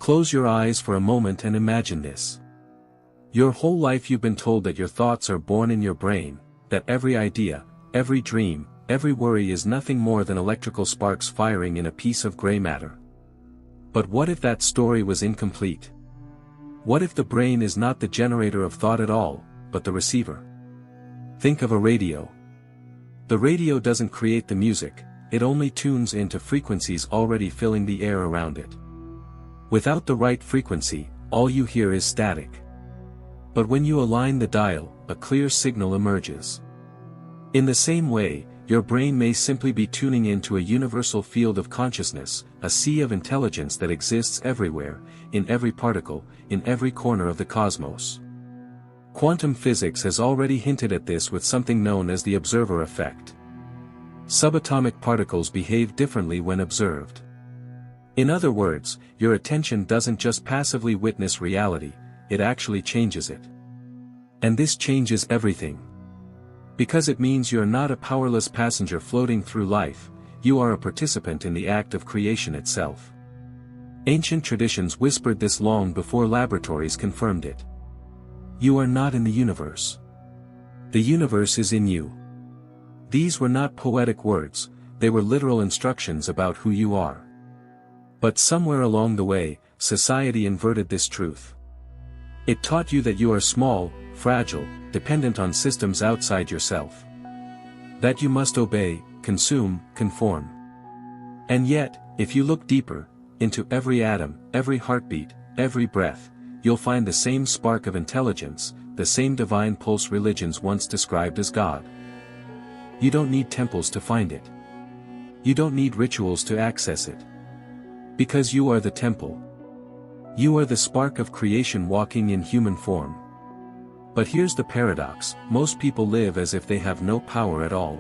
Close your eyes for a moment and imagine this. Your whole life you've been told that your thoughts are born in your brain, that every idea, every dream, every worry is nothing more than electrical sparks firing in a piece of gray matter. But what if that story was incomplete? What if the brain is not the generator of thought at all, but the receiver? Think of a radio. The radio doesn't create the music, it only tunes into frequencies already filling the air around it. Without the right frequency, all you hear is static. But when you align the dial, a clear signal emerges. In the same way, your brain may simply be tuning into a universal field of consciousness, a sea of intelligence that exists everywhere, in every particle, in every corner of the cosmos. Quantum physics has already hinted at this with something known as the observer effect. Subatomic particles behave differently when observed. In other words, your attention doesn't just passively witness reality, it actually changes it. And this changes everything. Because it means you're not a powerless passenger floating through life, you are a participant in the act of creation itself. Ancient traditions whispered this long before laboratories confirmed it. You are not in the universe. The universe is in you. These were not poetic words, they were literal instructions about who you are. But somewhere along the way, society inverted this truth. It taught you that you are small, fragile, dependent on systems outside yourself. That you must obey, consume, conform. And yet, if you look deeper, into every atom, every heartbeat, every breath, you'll find the same spark of intelligence, the same divine pulse religions once described as God. You don't need temples to find it. You don't need rituals to access it. Because you are the temple. You are the spark of creation walking in human form. But here's the paradox, most people live as if they have no power at all.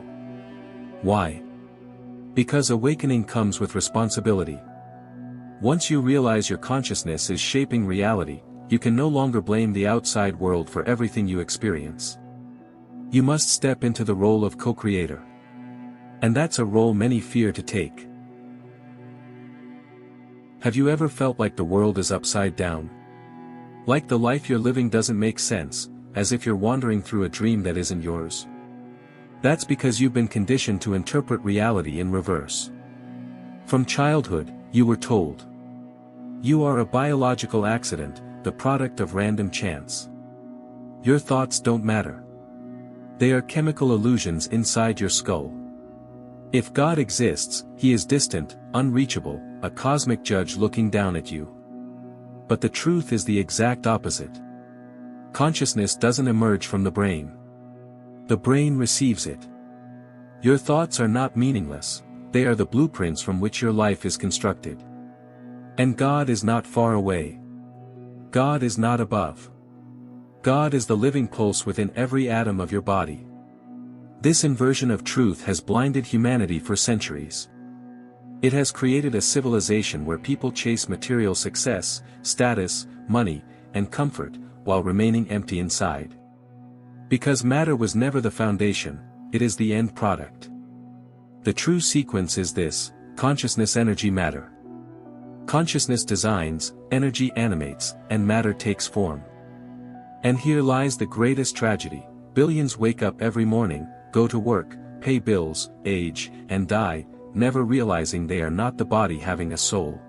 Why? Because awakening comes with responsibility. Once you realize your consciousness is shaping reality, you can no longer blame the outside world for everything you experience. You must step into the role of co-creator. And that's a role many fear to take. Have you ever felt like the world is upside down? Like the life you're living doesn't make sense, as if you're wandering through a dream that isn't yours? That's because you've been conditioned to interpret reality in reverse. From childhood, you were told. You are a biological accident, the product of random chance. Your thoughts don't matter. They are chemical illusions inside your skull. If God exists, he is distant, unreachable, a cosmic judge looking down at you. But the truth is the exact opposite. Consciousness doesn't emerge from the brain. The brain receives it. Your thoughts are not meaningless, they are the blueprints from which your life is constructed. And God is not far away. God is not above. God is the living pulse within every atom of your body. This inversion of truth has blinded humanity for centuries. It has created a civilization where people chase material success, status, money, and comfort, while remaining empty inside. Because matter was never the foundation, it is the end product. The true sequence is this: consciousness, energy, matter. Consciousness designs, energy animates, and matter takes form. And here lies the greatest tragedy: billions wake up every morning, go to work, pay bills, age, and die, never realizing they are not the body having a soul.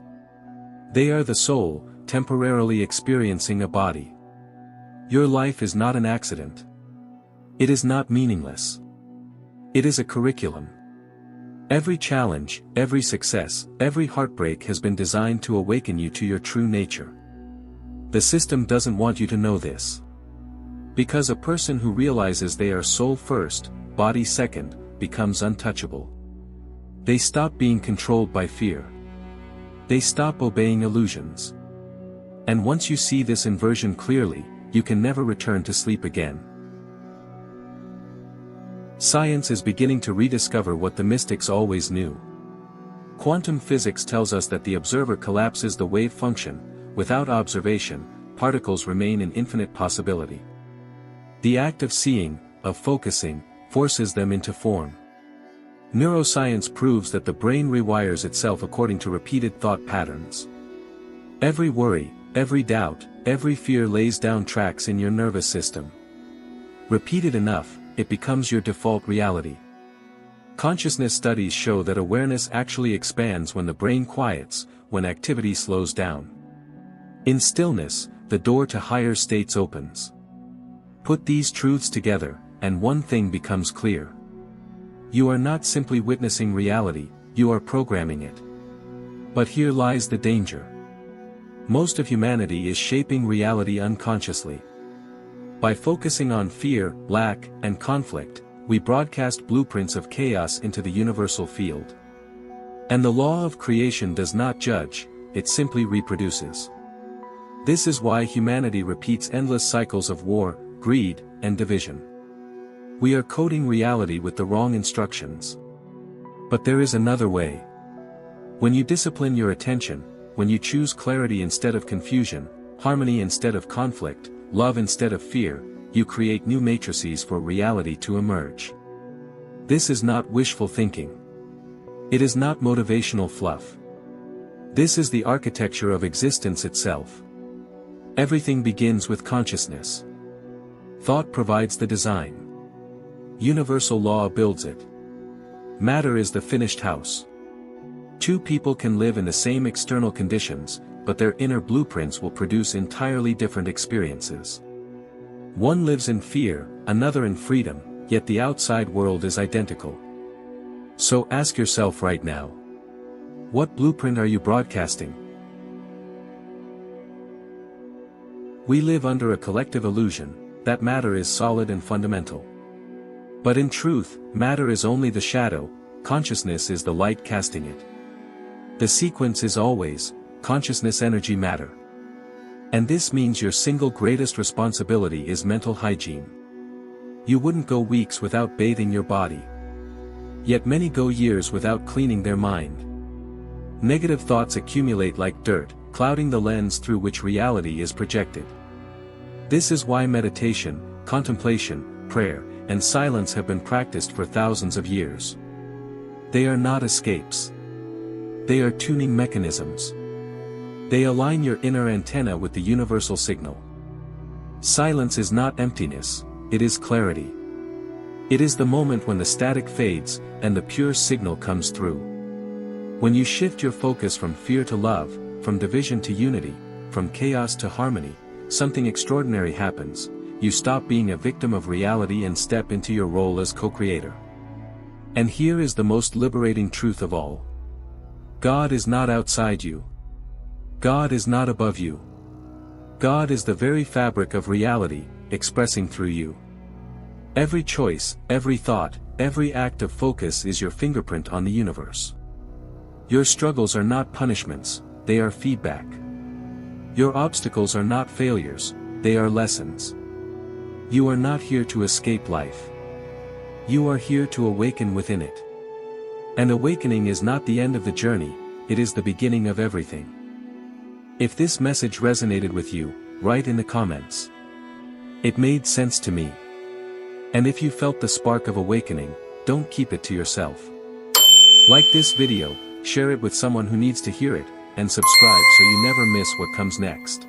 They are the soul, temporarily experiencing a body. Your life is not an accident. It is not meaningless. It is a curriculum. Every challenge, every success, every heartbreak has been designed to awaken you to your true nature. The system doesn't want you to know this. Because a person who realizes they are soul first, body second, becomes untouchable. They stop being controlled by fear. They stop obeying illusions. And once you see this inversion clearly, you can never return to sleep again. Science is beginning to rediscover what the mystics always knew. Quantum physics tells us that the observer collapses the wave function. Without observation, particles remain in infinite possibility. The act of seeing, of focusing, forces them into form. Neuroscience proves that the brain rewires itself according to repeated thought patterns. Every worry, every doubt, every fear lays down tracks in your nervous system. Repeated enough, it becomes your default reality. Consciousness studies show that awareness actually expands when the brain quiets, when activity slows down. In stillness, the door to higher states opens. Put these truths together, and one thing becomes clear. You are not simply witnessing reality, you are programming it. But here lies the danger. Most of humanity is shaping reality unconsciously. By focusing on fear, lack, and conflict, we broadcast blueprints of chaos into the universal field. And the law of creation does not judge, it simply reproduces. This is why humanity repeats endless cycles of war, greed, and division. We are coding reality with the wrong instructions. But there is another way. When you discipline your attention, when you choose clarity instead of confusion, harmony instead of conflict, love instead of fear, you create new matrices for reality to emerge. This is not wishful thinking. It is not motivational fluff. This is the architecture of existence itself. Everything begins with consciousness. Thought provides the design. Universal law builds it. Matter is the finished house. Two people can live in the same external conditions, but their inner blueprints will produce entirely different experiences. One lives in fear, another in freedom, yet the outside world is identical. So ask yourself right now. What blueprint are you broadcasting? We live under a collective illusion that matter is solid and fundamental. But in truth, matter is only the shadow, consciousness is the light casting it. The sequence is always consciousness, energy, matter. And this means your single greatest responsibility is mental hygiene. You wouldn't go weeks without bathing your body. Yet many go years without cleaning their mind. Negative thoughts accumulate like dirt, clouding the lens through which reality is projected. This is why meditation, contemplation, prayer, and silence have been practiced for thousands of years. They are not escapes. They are tuning mechanisms. They align your inner antenna with the universal signal. Silence is not emptiness, it is clarity. It is the moment when the static fades, and the pure signal comes through. When you shift your focus from fear to love, from division to unity, from chaos to harmony, something extraordinary happens. You stop being a victim of reality and step into your role as co-creator. And here is the most liberating truth of all. God is not outside you. God is not above you. God is the very fabric of reality, expressing through you. Every choice, every thought, every act of focus is your fingerprint on the universe. Your struggles are not punishments, they are feedback. Your obstacles are not failures, they are lessons. You are not here to escape life. You are here to awaken within it. And awakening is not the end of the journey, it is the beginning of everything. If this message resonated with you, write in the comments. It made sense to me. And if you felt the spark of awakening, don't keep it to yourself. Like this video, share it with someone who needs to hear it, and subscribe so you never miss what comes next.